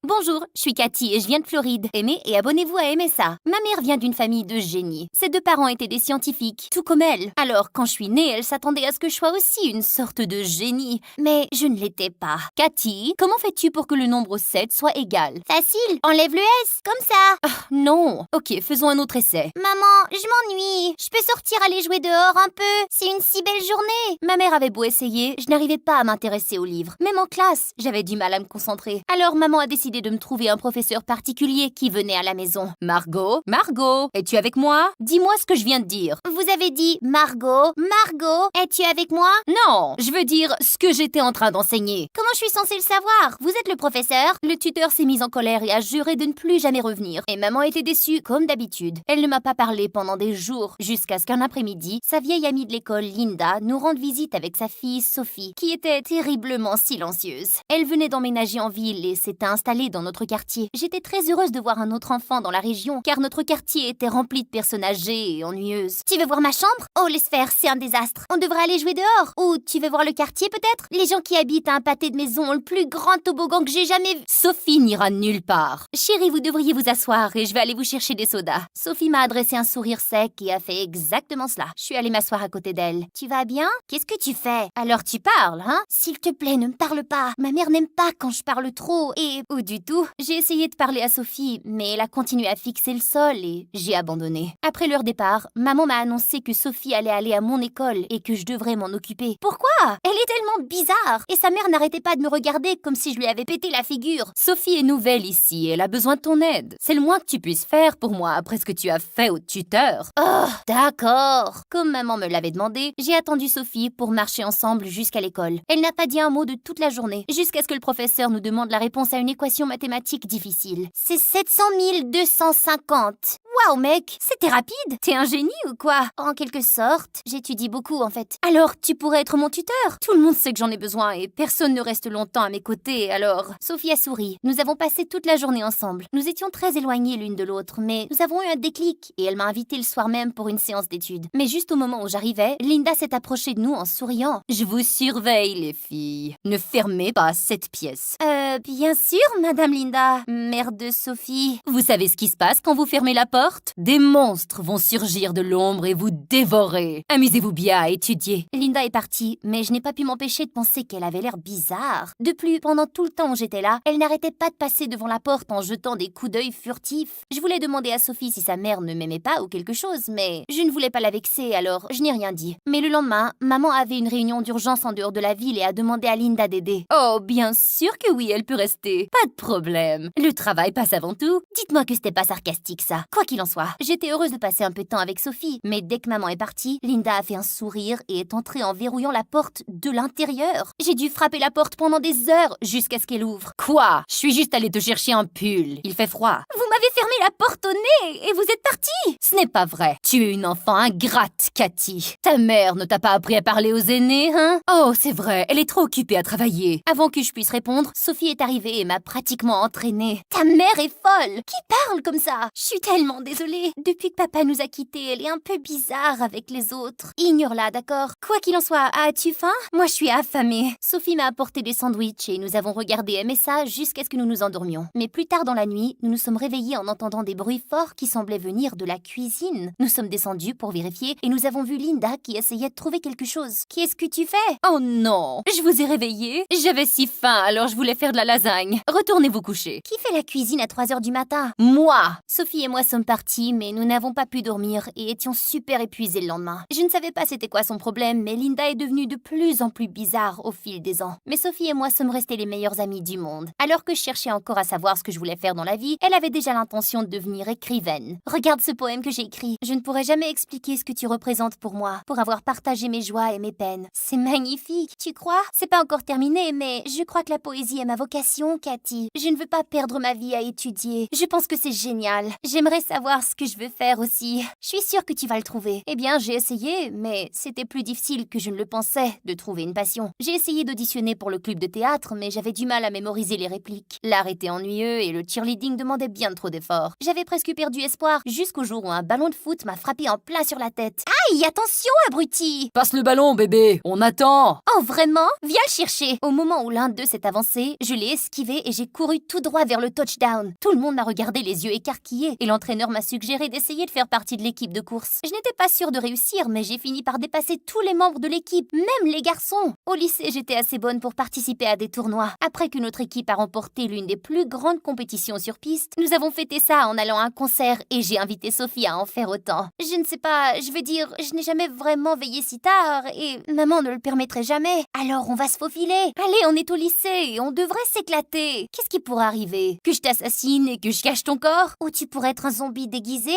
Bonjour, je suis Cathy et je viens de Floride. Aimez et abonnez-vous à MSA. Ma mère vient d'une famille de génies. Ses deux parents étaient des scientifiques, tout comme elle. Alors, quand je suis née, elle s'attendait à ce que je sois aussi une sorte de génie. Mais je ne l'étais pas. Cathy, comment fais-tu pour que le nombre 7 soit égal? Facile, enlève le S, comme ça. Non. Ok, faisons un autre essai. Maman, je m'ennuie. Je peux sortir aller jouer dehors un peu? C'est une si belle journée. Ma mère avait beau essayer, je n'arrivais pas à m'intéresser aux livres. Même en classe, j'avais du mal à me concentrer. Alors maman a décidé de me trouver un professeur particulier qui venait à la maison. Margot, es-tu avec moi? Dis-moi ce que je viens de dire. Vous avez dit Margot, es-tu avec moi? Non, je veux dire ce que j'étais en train d'enseigner. Comment je suis censée le savoir? Vous êtes le professeur? Le tuteur s'est mis en colère et a juré de ne plus jamais revenir. Et maman était déçue, comme d'habitude. Elle ne m'a pas parlé pendant des jours, jusqu'à ce qu'un après-midi, sa vieille amie de l'école, Linda, nous rende visite avec sa fille, Sophie, qui était terriblement silencieuse. Elle venait d'emménager en ville et s'était installée dans notre quartier. J'étais très heureuse de voir un autre enfant dans la région, car notre quartier était rempli de personnes âgées et ennuyeuses. Tu veux voir ma chambre? Oh, laisse faire, c'est un désastre. On devrait aller jouer dehors. Ou tu veux voir le quartier peut-être? Les gens qui habitent à un pâté de maison ont le plus grand toboggan que j'ai jamais vu. Sophie n'ira nulle part. Chérie, vous devriez vous asseoir et je vais aller vous chercher des sodas. Sophie m'a adressé un sourire sec et a fait exactement cela. Je suis allée m'asseoir à côté d'elle. Tu vas bien? Qu'est-ce que tu fais? Alors tu parles, hein? S'il te plaît, ne me parle pas. Ma mère n'aime pas quand je parle trop et... Ou du tout. J'ai essayé de parler à Sophie, mais elle a continué à fixer le sol et j'ai abandonné. Après leur départ, maman m'a annoncé que Sophie allait aller à mon école et que je devrais m'en occuper. Pourquoi? Elle est tellement bizarre. Et sa mère n'arrêtait pas de me regarder comme si je lui avais pété la figure. Sophie est nouvelle ici, elle a besoin de ton aide. C'est le moins que tu puisses faire pour moi après ce que tu as fait au tuteur. Oh, d'accord. Comme maman me l'avait demandé, j'ai attendu Sophie pour marcher ensemble jusqu'à l'école. Elle n'a pas dit un mot de toute la journée, jusqu'à ce que le professeur nous demande la réponse à une équation mathématique difficile. C'est 700 250. Waouh, mec, c'était rapide. T'es un génie ou quoi? En quelque sorte, j'étudie beaucoup en fait. Alors, tu pourrais être mon tuteur? Tout le monde sait que j'en ai besoin et personne ne reste longtemps à mes côtés, alors... Sophie a souri. Nous avons passé toute la journée ensemble. Nous étions très éloignés l'une de l'autre, mais nous avons eu un déclic et elle m'a invitée le soir même pour une séance d'études. Mais juste au moment où j'arrivais, Linda s'est approchée de nous en souriant. Je vous surveille, les filles. Ne fermez pas cette pièce. Bien sûr, Madame Linda, mère de Sophie. Vous savez ce qui se passe quand vous fermez la porte? Des monstres vont surgir de l'ombre et vous dévorer. Amusez-vous bien à étudier. Linda est partie, mais je n'ai pas pu m'empêcher de penser qu'elle avait l'air bizarre. De plus, pendant tout le temps où j'étais là, elle n'arrêtait pas de passer devant la porte en jetant des coups d'œil furtifs. Je voulais demander à Sophie si sa mère ne m'aimait pas ou quelque chose, mais je ne voulais pas la vexer, alors je n'ai rien dit. Mais le lendemain, maman avait une réunion d'urgence en dehors de la ville et a demandé à Linda d'aider. Oh, bien sûr que oui, elle peut rester. Pas de problème. Le travail passe avant tout. Dites-moi que c'était pas sarcastique, ça. Quoi qu'il en soit, j'étais heureuse de passer un peu de temps avec Sophie, mais dès que maman est partie, Linda a fait un sourire et est entrée en verrouillant la porte de l'intérieur. J'ai dû frapper la porte pendant des heures jusqu'à ce qu'elle ouvre. Quoi? Je suis juste allée te chercher un pull. Il fait froid. Vous m'avez fermé la porte au nez et vous êtes partie. Ce n'est pas vrai. Tu es une enfant ingrate, Cathy. Ta mère ne t'a pas appris à parler aux aînés, hein? Oh, c'est vrai, elle est trop occupée à travailler. Avant que je puisse répondre, Sophie est arrivée et m'a pratiquement entraînée. Ta mère est folle. Qui parle comme ça? Je suis tellement désolée. Depuis que papa nous a quittés, elle est un peu bizarre avec les autres. Ignore-la, d'accord? Quoi qu'il en soit, as-tu faim? Moi, je suis affamée. Sophie m'a apporté des sandwichs et nous avons regardé MSA jusqu'à ce que nous nous endormions. Mais plus tard dans la nuit, nous nous sommes réveillés en entendant des bruits forts qui semblaient venir de la cuisine. Nous sommes descendus pour vérifier et nous avons vu Linda qui essayait de trouver quelque chose. Qu'est-ce que tu fais? Oh non! Je vous ai réveillé. J'avais si faim, alors je voulais faire de la lasagne. Retournez vous coucher. Qui fait la cuisine à 3 heures du matin? Moi! Sophie et moi sommes partis, mais nous n'avons pas pu dormir et étions super épuisés le lendemain. Je ne savais pas c'était quoi son problème, mais Linda est devenue de plus en plus bizarre au fil des ans. Mais Sophie et moi sommes restés les meilleures amies du monde. Alors que je cherchais encore à savoir ce que je voulais faire dans la vie, elle avait déjà l'intention de devenir écrivaine. Regarde ce poème que j'ai écrit. Je ne pourrai jamais expliquer ce que tu représentes pour moi, pour avoir partagé mes joies et mes peines. C'est magnifique, tu crois? C'est pas encore terminé, mais je crois que la poésie est ma vocation, Cathy. Je ne veux pas perdre ma vie à étudier. Je pense que c'est génial. J'aimerais savoir ce que je veux faire aussi. Je suis sûre que tu vas le trouver. Eh bien, j'ai essayé, mais c'était plus difficile que je ne le pensais de trouver une passion. J'ai essayé d'auditionner pour le club de théâtre, mais j'avais du mal à mémoriser les répliques. L'art était ennuyeux et le cheerleading demandait bien trop d'efforts. J'avais presque perdu espoir jusqu'au jour où un ballon de foot m'a frappé en plein sur la tête. Hey, attention, abruti! Passe le ballon, bébé, on attend. Oh, vraiment? Viens le chercher! Au moment où l'un d'eux s'est avancé, je l'ai esquivé et j'ai couru tout droit vers le touchdown. Tout le monde m'a regardé les yeux écarquillés et l'entraîneur m'a suggéré d'essayer de faire partie de l'équipe de course. Je n'étais pas sûre de réussir, mais j'ai fini par dépasser tous les membres de l'équipe, même les garçons. Au lycée, j'étais assez bonne pour participer à des tournois. Après que notre équipe a remporté l'une des plus grandes compétitions sur piste, nous avons fêté ça en allant à un concert et j'ai invité Sophie à en faire autant. Je ne sais pas, je veux dire, je n'ai jamais vraiment veillé si tard et maman ne le permettrait jamais. Alors on va se faufiler. Allez, on est au lycée et on devrait s'éclater. Qu'est-ce qui pourrait arriver? Que je t'assassine et que je cache ton corps? Ou tu pourrais être un zombie déguisé?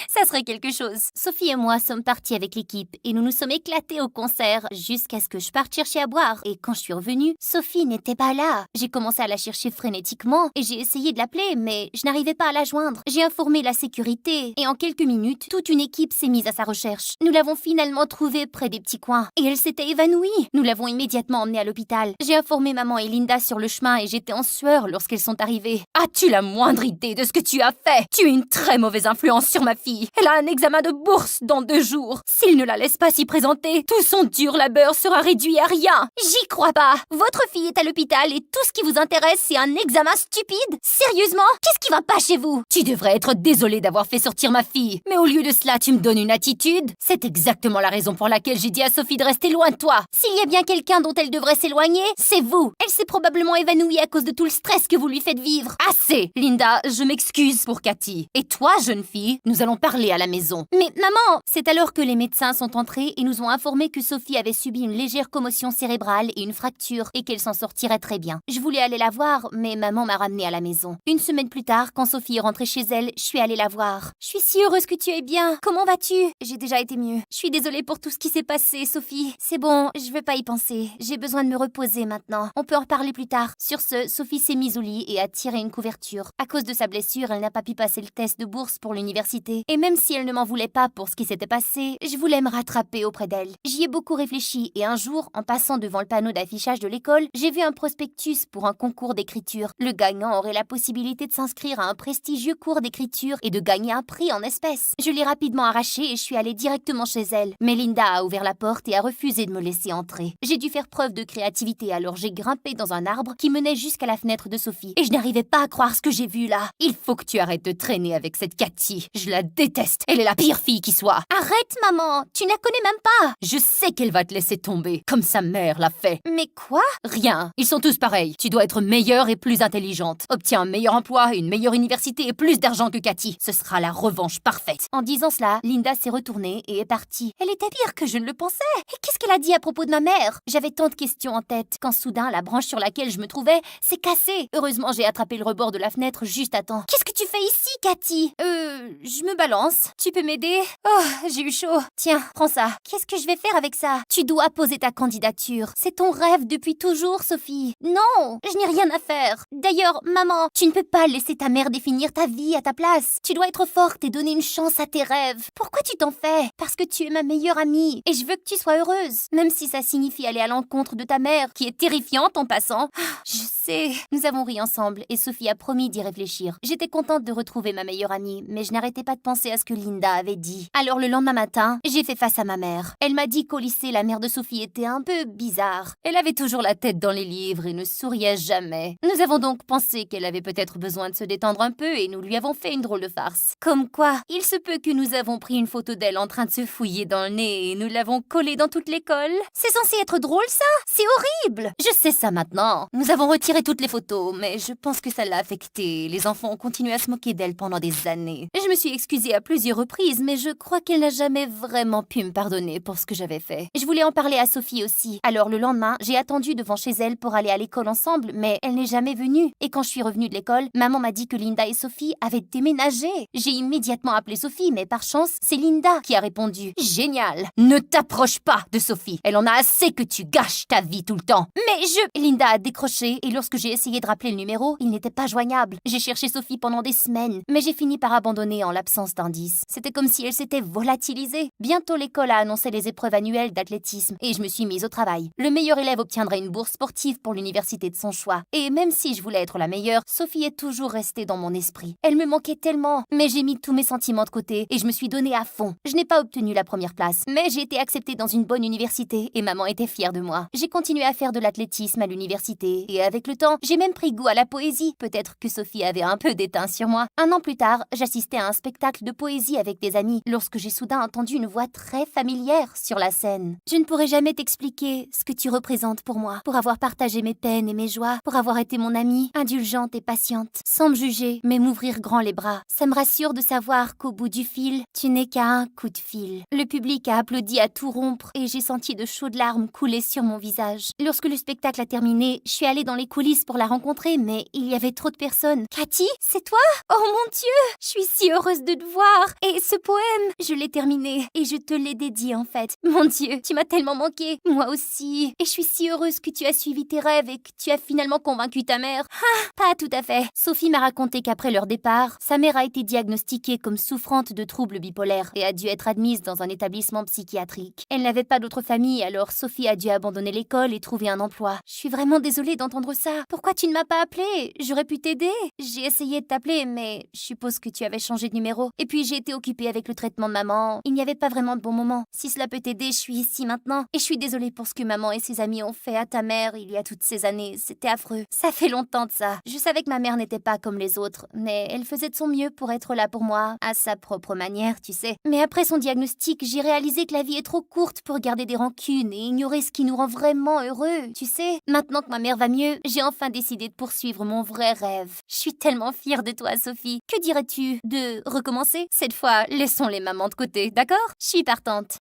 Ça serait quelque chose. Sophie et moi sommes partis avec l'équipe et nous nous sommes éclatés au concert jusqu'à ce que je parte chercher à boire. Et quand je suis revenue, Sophie n'était pas là. J'ai commencé à la chercher frénétiquement et j'ai essayé de l'appeler, mais je n'arrivais pas à la joindre. J'ai informé la sécurité et en quelques minutes, toute une équipe s'est mise à sa recherche. Nous l'avons finalement trouvée près des petits coins et elle s'était évanouie. Nous l'avons immédiatement emmenée à l'hôpital. J'ai informé maman et Linda sur le chemin et j'étais en sueur lorsqu'elles sont arrivées. As-tu la moindre idée de ce que tu as fait? Tu es une très mauvaise influence sur ma fille. Elle a un examen de bourse dans 2 jours. S'il ne la laisse pas s'y présenter, tout son dur labeur sera réduit à rien. J'y crois pas. Votre fille est à l'hôpital et tout ce qui vous intéresse, c'est un examen stupide? Sérieusement? Qu'est-ce qui va pas chez vous? Tu devrais être désolée d'avoir fait sortir ma fille. Mais au lieu de cela, tu me donnes une attitude? C'est exactement la raison pour laquelle j'ai dit à Sophie de rester loin de toi. S'il y a bien quelqu'un dont elle devrait s'éloigner, c'est vous. Elle s'est probablement évanouie à cause de tout le stress que vous lui faites vivre. Assez! Linda, je m'excuse pour Cathy. Et toi, jeune fille, nous allons parler à la maison. Mais maman! C'est alors que les médecins sont entrés et nous ont informé que Sophie avait subi une légère commotion cérébrale et une fracture et qu'elle s'en sortirait très bien. Je voulais aller la voir, mais maman m'a ramenée à la maison. Une semaine plus tard, quand Sophie est rentrée chez elle, je suis allée la voir. Je suis si heureuse que tu es bien. Comment vas-tu? J'ai déjà été mieux. Je suis désolée pour tout ce qui s'est passé, Sophie. C'est bon, je veux pas y penser. J'ai besoin de me reposer maintenant. On peut en reparler plus tard. Sur ce, Sophie s'est mise au lit et a tiré une couverture. À cause de sa blessure, elle n'a pas pu passer le test de bourse pour l'université. Et même si elle ne m'en voulait pas pour ce qui s'était passé, je voulais me rattraper auprès d'elle. J'y ai beaucoup réfléchi et un jour, en passant devant le panneau d'affichage de l'école, j'ai vu un prospectus pour un concours d'écriture. Le gagnant aurait la possibilité de s'inscrire à un prestigieux cours d'écriture et de gagner un prix en espèces. Je l'ai rapidement arraché et je suis allée directement chez elle. Mais Linda a ouvert la porte et a refusé de me laisser entrer. J'ai dû faire preuve de créativité, alors j'ai grimpé dans un arbre qui menait jusqu'à la fenêtre de Sophie. Et je n'arrivais pas à croire ce que j'ai vu là. Il faut que tu arrêtes de traîner avec cette Cathy. Je la déteste. Elle est la pire fille qui soit. Arrête, maman. Tu ne la connais même pas. Je sais qu'elle va te laisser tomber, comme sa mère l'a fait. Mais quoi? Rien. Ils sont tous pareils. Tu dois être meilleure et plus intelligente. Obtiens un meilleur emploi, une meilleure université et plus d'argent que Cathy. Ce sera la revanche parfaite. En disant cela, Linda s'est retournée et est partie. Elle était pire que je ne le pensais. Et qu'est-ce qu'elle a dit à propos de ma mère? J'avais tant de questions en tête quand soudain la branche sur laquelle je me trouvais s'est cassée. Heureusement, j'ai attrapé le rebord de la fenêtre juste à temps. Qu'est-ce que tu fais ici, Cathy? Je me balance. Tu peux m'aider? Oh, j'ai eu chaud. Tiens, prends ça. Qu'est-ce que je vais faire avec ça? Tu dois poser ta candidature. C'est ton rêve depuis toujours, Sophie. Non, je n'ai rien à faire. D'ailleurs, maman, tu ne peux pas laisser ta mère définir ta vie à ta place. Tu dois être forte et donner une chance à tes rêves. Pourquoi tu t'en fais? Parce que tu es ma meilleure amie et je veux que tu sois heureuse. Même si ça signifie aller à l'encontre de ta mère, qui est terrifiante en passant. Je sais. Nous avons ri ensemble et Sophie a promis d'y réfléchir. J'étais contente de retrouver ma meilleure amie, mais je n'arrêtais pas de penser à ce que Linda avait dit. Alors le lendemain matin, j'ai fait face à ma mère. Elle m'a dit qu'au lycée, la mère de Sophie était un peu bizarre. Elle avait toujours la tête dans les livres et ne souriait jamais. Nous avons donc pensé qu'elle avait peut-être besoin de se détendre un peu et nous lui avons fait une drôle de farce. Comme quoi, il se peut que nous avons pris une photo d'elle en train de se fouiller dans le nez et nous l'avons collée dans toute l'école. C'est censé être drôle ça? C'est horrible! Je sais ça maintenant. Nous avons retiré toutes les photos, mais je pense que ça l'a affectée. Les enfants ont continué à se moquer d'elle pendant des années. Je me suis excusée à plusieurs reprises, mais je crois qu'elle n'a jamais vraiment pu me pardonner pour ce que j'avais fait. Je voulais en parler à Sophie aussi. Alors le lendemain, j'ai attendu devant chez elle pour aller à l'école ensemble, mais elle n'est jamais venue. Et quand je suis revenue de l'école, maman m'a dit que Linda et Sophie avaient déménagé. J'ai immédiatement appelé Sophie, mais par chance, c'est Linda qui a répondu. Génial! Ne t'approche pas de Sophie. Elle en a assez que tu gâches ta vie tout le temps. Mais Linda a décroché et lorsque j'ai essayé de rappeler le numéro, il n'était pas joignable. J'ai cherché Sophie pendant des des semaines, mais j'ai fini par abandonner en l'absence d'indices. C'était comme si elle s'était volatilisée. Bientôt l'école a annoncé les épreuves annuelles d'athlétisme et je me suis mise au travail. Le meilleur élève obtiendrait une bourse sportive pour l'université de son choix. Et même si je voulais être la meilleure, Sophie est toujours restée dans mon esprit. Elle me manquait tellement, mais j'ai mis tous mes sentiments de côté et je me suis donnée à fond. Je n'ai pas obtenu la première place, mais j'ai été acceptée dans une bonne université et maman était fière de moi. J'ai continué à faire de l'athlétisme à l'université et avec le temps, j'ai même pris goût à la poésie. Peut-être que Sophie avait un peu d'étain sur moi. Un an plus tard, j'assistais à un spectacle de poésie avec des amis lorsque j'ai soudain entendu une voix très familière sur la scène. Je ne pourrai jamais t'expliquer ce que tu représentes pour moi, pour avoir partagé mes peines et mes joies, pour avoir été mon amie, indulgente et patiente, sans me juger, mais m'ouvrir grand les bras. Ça me rassure de savoir qu'au bout du fil, tu n'es qu'à un coup de fil. Le public a applaudi à tout rompre et j'ai senti de chaudes larmes couler sur mon visage. Lorsque le spectacle a terminé, je suis allée dans les coulisses pour la rencontrer, mais il y avait trop de personnes. Cathy, c'est toi? Oh mon Dieu! Je suis si heureuse de te voir! Et ce poème, je l'ai terminé et je te l'ai dédié en fait. Mon Dieu, tu m'as tellement manqué. Moi aussi. Et je suis si heureuse que tu as suivi tes rêves et que tu as finalement convaincu ta mère. Ah, pas tout à fait. Sophie m'a raconté qu'après leur départ, sa mère a été diagnostiquée comme souffrante de troubles bipolaires et a dû être admise dans un établissement psychiatrique. Elle n'avait pas d'autre famille, alors Sophie a dû abandonner l'école et trouver un emploi. Je suis vraiment désolée d'entendre ça. Pourquoi tu ne m'as pas appelée? J'aurais pu t'aider. J'ai essayé de t'appeler, mais je suppose que tu avais changé de numéro. Et puis j'ai été occupée avec le traitement de maman. Il n'y avait pas vraiment de bon moment. Si cela peut t'aider, je suis ici maintenant. Et je suis désolée pour ce que maman et ses amis ont fait à ta mère il y a toutes ces années. C'était affreux. Ça fait longtemps de ça. Je savais que ma mère n'était pas comme les autres, mais elle faisait de son mieux pour être là pour moi, à sa propre manière, tu sais. Mais après son diagnostic, j'ai réalisé que la vie est trop courte pour garder des rancunes et ignorer ce qui nous rend vraiment heureux, tu sais. Maintenant que ma mère va mieux, j'ai enfin décidé de poursuivre mon vrai rêve. Je suis tellement fière de toi, Sophie. Que dirais-tu de recommencer? Cette fois, laissons les mamans de côté, d'accord? Je suis partante.